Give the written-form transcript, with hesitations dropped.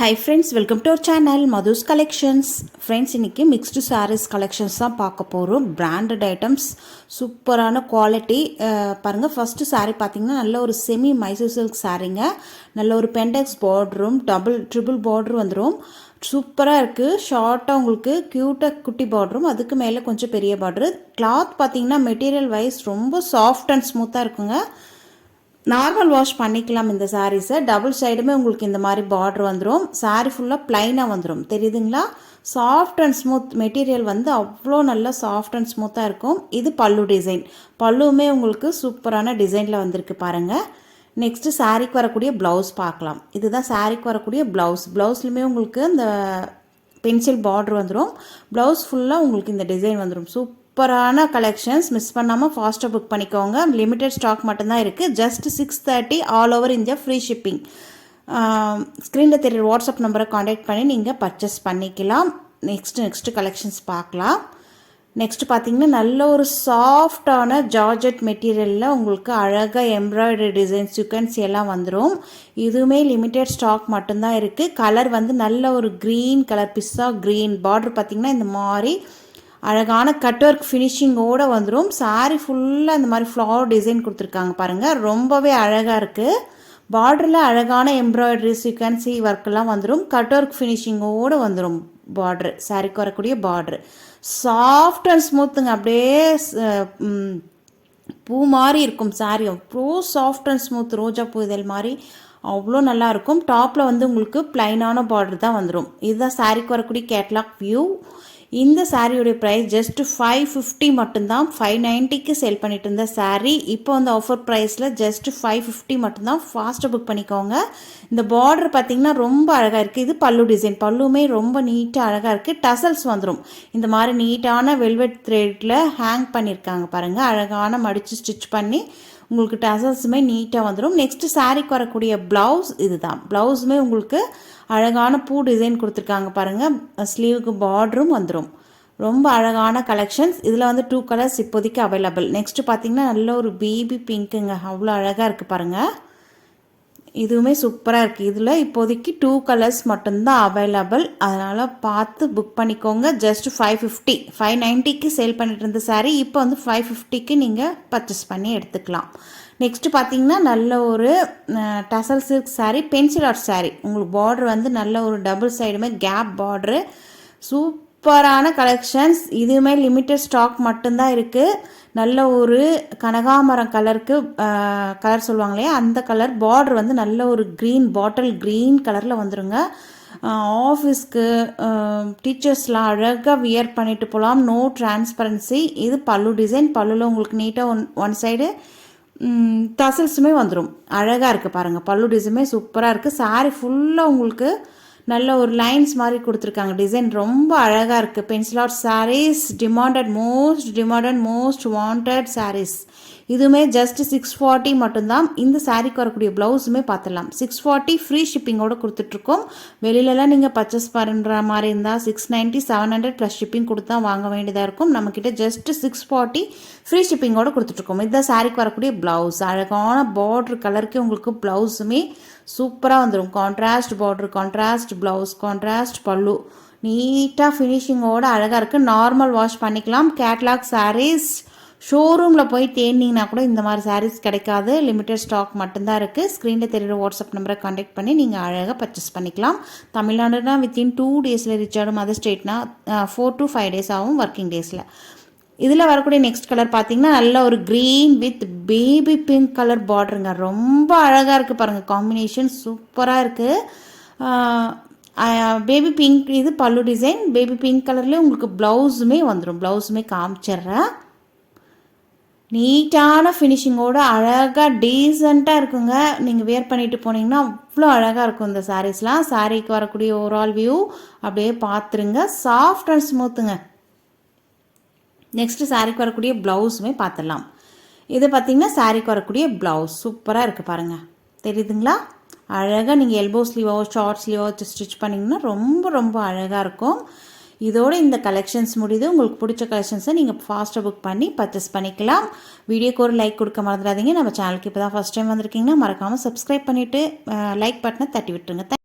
Hi friends, welcome to our channel Madhu's Collections. Friends, இன்னைக்கு mixed sarees collections தான் பார்க்க போகிறோம். Branded items, சூப்பரான குவாலிட்டி. பாருங்க, ஃபர்ஸ்ட் saree பார்த்தீங்கன்னா நல்ல ஒரு செமி மைசூர் சில்க் சாரீங்க. நல்ல ஒரு பெண்டெக்ஸ் பார்டரும் ட்ரிபிள் பார்டர் வந்துடும். சூப்பராக இருக்குது. ஷார்ட்டாக உங்களுக்கு க்யூட்டாக குட்டி பார்டரும் அதுக்கு மேலே கொஞ்சம் பெரிய பார்டரு. கிளாத் பார்த்தீங்கன்னா மெட்டீரியல் வைஸ் ரொம்ப சாஃப்ட் அண்ட் ஸ்மூத்தாக இருக்குங்க. நார்மல் வாஷ் பண்ணிக்கலாம் இந்த சாரீஸை. டபுள் சைடுமே உங்களுக்கு இந்த மாதிரி பார்டர் வந்துடும். சாரீ ஃபுல்லாக ப்ளைனாக வந்துடும். தெரியுதுங்களா? சாஃப்ட் அண்ட் ஸ்மூத் மெட்டீரியல் வந்து அவ்வளோ நல்லா சாஃப்ட் அண்ட் ஸ்மூத்தாக இருக்கும். இது பல்லு டிசைன். பல்லுமே உங்களுக்கு சூப்பரான டிசைனில் வந்திருக்கு பாருங்கள். நெக்ஸ்ட்டு சாரீக்கு வரக்கூடிய ப்ளவுஸ் பார்க்கலாம். இதுதான் சாரீக்கு வரக்கூடிய ப்ளவுஸ்லையுமே உங்களுக்கு இந்த பென்சில் பார்டர் வந்துடும். ப்ளவுஸ் ஃபுல்லாக உங்களுக்கு இந்த டிசைன் வந்துடும். சூப்பரான கலெக்ஷன்ஸ். மிஸ் பண்ணாமல் ஃபாஸ்ட்டாக புக் பண்ணிக்கோங்க. லிமிட்டட் ஸ்டாக் மட்டும்தான் இருக்குது. Just 6:30 all over India free shipping. ஸ்க்ரீனில் தெரியுற வாட்ஸ்அப் நம்பரை காண்டாக்ட் பண்ணி நீங்கள் பர்ச்சேஸ் பண்ணிக்கலாம். நெக்ஸ்ட்டு கலெக்ஷன்ஸ் பார்க்கலாம். நெக்ஸ்ட் பார்த்தீங்கன்னா நல்ல ஒரு சாஃப்டான ஜார்ஜெட் மெட்டீரியலில் உங்களுக்கு அழகாக எம்ப்ராய்டரி டிசைன்ஸ் சிக்கன்ஸ் எல்லாம் வந்துடும். இதுவுமே லிமிட்டட் ஸ்டாக் மட்டும்தான் இருக்குது. கலர் வந்து நல்ல ஒரு green colour, pizza green. Border பார்த்திங்கன்னா இந்த மாதிரி அழகான கட் ஒர்க் ஃபினிஷிங்கோடு வந்துடும். சாரீ ஃபுல்லாக இந்த மாதிரி ஃப்ளவர் டிசைன் கொடுத்துருக்காங்க பாருங்கள். ரொம்பவே அழகாக இருக்குது. பார்டரில் அழகான எம்ப்ராய்டரி சீக்வன்சி ஒர்க்கெல்லாம் வந்துடும். கட் ஒர்க் ஃபினிஷிங்கோடு வந்துடும். பார்ட்ரு சாரீக்கு வரக்கூடிய பார்ட்ரு சாஃப்ட் அண்ட் ஸ்மூத்துங்க. அப்படியே பூ மாதிரி இருக்கும் சாரீ. அவ்வளோ சாஃப்ட் அண்ட் ஸ்மூத், ரோஜா பூ இதழ் மாதிரி அவ்வளோ நல்லாயிருக்கும். டாப்பில் வந்து உங்களுக்கு ப்ளைனான பார்டர் தான் வந்துடும். இதுதான் சாரீக்கு வரக்கூடிய கேட்லாக் வியூ. இந்த சாரியோடைய ப்ரைஸ் ஜஸ்ட் 550 மட்டும்தான். 590க்கு சேல் பண்ணிட்டு இருந்த சாரீ இப்போ வந்து ஆஃபர் ப்ரைஸில் ஜஸ்ட் 550 மட்டும்தான். ஃபாஸ்ட்டாக புக் பண்ணிக்கோங்க. இந்த பார்டர் பார்த்திங்கன்னா ரொம்ப அழகாக இருக்குது. இது பல்லு டிசைன். பல்லுமே ரொம்ப நீட்டாக அழகாக இருக்குது. டசல்ஸ் வந்துடும். இந்த மாதிரி நீட்டான வெல்வெட் த்ரெட்டில் ஹேங் பண்ணியிருக்காங்க பாருங்கள். அழகான மடித்து ஸ்டிச் பண்ணி உங்களுக்கு டசல்ஸுமே நீட்டாக வந்துடும். நெக்ஸ்ட்டு சாரீக்கு வரக்கூடிய ப்ளவுஸ் இதுதான். ப்ளவுஸுமே உங்களுக்கு அழகான பூ டிசைன் கொடுத்துருக்காங்க பாருங்கள். ஸ்லீவுக்கு பார்டரும் வந்துடும். ரொம்ப அழகான கலெக்ஷன்ஸ். இதில் வந்து 2 கலர்ஸ் இப்போதைக்கு அவைலபிள். நெக்ஸ்ட்டு பார்த்திங்கன்னா நல்ல ஒரு பேபி பிங்க்குங்க. அவ்வளோ அழகாக இருக்குது பாருங்கள். இதுவுமே சூப்பராக இருக்குது. இதில் இப்போதைக்கு 2 கலர்ஸ் மட்டும்தான் அவைலபிள். அதனால் பார்த்து புக் பண்ணிக்கோங்க. ஜஸ்ட் 550. 590க்கு சேல் பண்ணிட்டு இருந்த சாரீ இப்போ வந்து 550க்கு நீங்கள் பர்ச்சேஸ் பண்ணி எடுத்துக்கலாம். நெக்ஸ்ட்டு பார்த்தீங்கன்னா நல்ல ஒரு tussar silk sari, pencil art sari. உங்களுக்கு பார்டர் வந்து நல்ல ஒரு டபுள் சைடுமே கேப் பார்டரு. சூப்பரான கலெக்ஷன்ஸ். இதுவுமே லிமிட்டட் ஸ்டாக் மட்டும்தான் இருக்குது. நல்ல ஒரு கனகாமரம் கலருக்கு கலர் சொல்லுவாங்க இல்லையா, அந்த கலர். பார்டர் வந்து நல்ல ஒரு க்ரீன், பாட்டில் க்ரீன் கலரில் வந்துடுங்க. ஆஃபீஸ்க்கு டீச்சர்ஸ்லாம் அழகாக வியர் பண்ணிட்டு போகலாம். No transparency. இது பல்லு டிசைன். பல்லுவில் உங்களுக்கு நீட்டாக ஒன் சைடு டசல்ஸுமே வந்துடும். அழகாக இருக்குது பாருங்கள். பல்லு டிசைனுமே சூப்பராக இருக்குது. சாரீ ஃபுல்லாக உங்களுக்கு நல்ல ஒரு லைன்ஸ் மாதிரி கொடுத்துருக்காங்க. டிசைன் ரொம்ப அழகாக இருக்குது. Pencil art saris demanded most wanted saris. இதுவுமே ஜஸ்ட் 640 மட்டும்தான். இந்த சாரீக்கு வரக்கூடிய ப்ளவுஸுமே பார்த்துடலாம். 640 ஃப்ரீ ஷிப்பிங்கோடு கொடுத்துட்ருக்கோம். வெளியிலலாம் நீங்கள் பர்ச்சேஸ் பண்ணுற மாதிரி இருந்தால் 690, 700 ப்ளஸ் ஷிப்பிங் கொடுத்தா வாங்க வேண்டியதாக இருக்கும். நம்மக்கிட்ட ஜஸ்ட் 640 ஃப்ரீ ஷிப்பிங்கோடு கொடுத்துட்ருக்கோம். இதுதான் சாரீக்கு வரக்கூடிய ப்ளவுஸ். அழகான பார்டர் கலருக்கு உங்களுக்கு ப்ளவுஸுமே சூப்பராக வந்துடும். Contrast border, contrast blouse, contrast பல்லு. நீட்டாக ஃபினிஷிங்கோடு அழகாக இருக்குது. நார்மல் வாஷ் பண்ணிக்கலாம். கேட்லாக் சாரீஸ். ஷோரூமில் போய் தேடினீங்கன்னா கூட இந்த மாதிரி சாரீஸ் கிடைக்காது. லிமிட்டட் ஸ்டாக் மட்டும்தான் இருக்குது. ஸ்க்ரீனில் தெரியுற வாட்ஸ்அப் நம்பரை காண்டாக்ட் பண்ணி நீங்கள் அழகாக பர்ச்சேஸ் பண்ணிக்கலாம். தமிழ்நாடுனா வித்தின் 2 டேஸில் ரீச் ஆகும். அதர் ஸ்டேட்னா 4 to 5 days ஆகும் ஒர்க்கிங் டேஸில். இதில் வரக்கூடிய நெக்ஸ்ட் கலர் பார்த்தீங்கன்னா நல்ல ஒரு green with baby pink colour பார்டருங்க. ரொம்ப அழகாக இருக்குது பாருங்கள். காம்பினேஷன் சூப்பராக இருக்குது. பேபி பிங்க் இது பல்லு டிசைன். பேபி பிங்க் கலர்லேயே உங்களுக்கு ப்ளவுஸுமே வந்துடும். ப்ளவுஸுமே காமிச்சிட்றேன். நீட்டான ஃபினிஷிங்கோடு அழகாக டீசெண்டாக இருக்குங்க. நீங்கள் வேர் பண்ணிட்டு போனீங்கன்னா அவ்வளோ அழகாக இருக்கும் இந்த சாரீஸ்லாம். சாரீக்கு வரக்கூடிய ஓவரால் வியூ அப்படியே பார்த்துருங்க. Soft and ஸ்மூத்துங்க. நெக்ஸ்ட்டு சாரீக்கு வரக்கூடிய ப்ளவுஸுமே பார்த்துடலாம். இது பார்த்திங்கன்னா சாரீக்கு வரக்கூடிய ப்ளவுஸ் சூப்பராக இருக்குது பாருங்கள். தெரியுதுங்களா? அழகாக நீங்கள் எல்போ ஸ்லீவோ ஷார்ட் ஸ்லீவோ ஸ்டிச் பண்ணிங்கன்னா ரொம்ப ரொம்ப அழகாக இருக்கும். இதோடு இந்த கலெக்ஷன்ஸ் முடியுது. உங்களுக்கு பிடிச்ச கலெக்ஷன்ஸை நீங்கள் ஃபாஸ்ட்டாக புக் பண்ணி பர்ச்சேஸ் பண்ணிக்கலாம். வீடியோக்கு ஒரு லைக் கொடுக்க மறந்துடாதீங்க. நம்ம சேனலுக்கு இப்போ தான் ஃபஸ்ட் டைம் வந்திருக்கீங்கன்னா மறக்காமல் சப்ஸ்கிரைப் பண்ணிவிட்டு லைக் பட்டனை தட்டி விட்டுருங்க.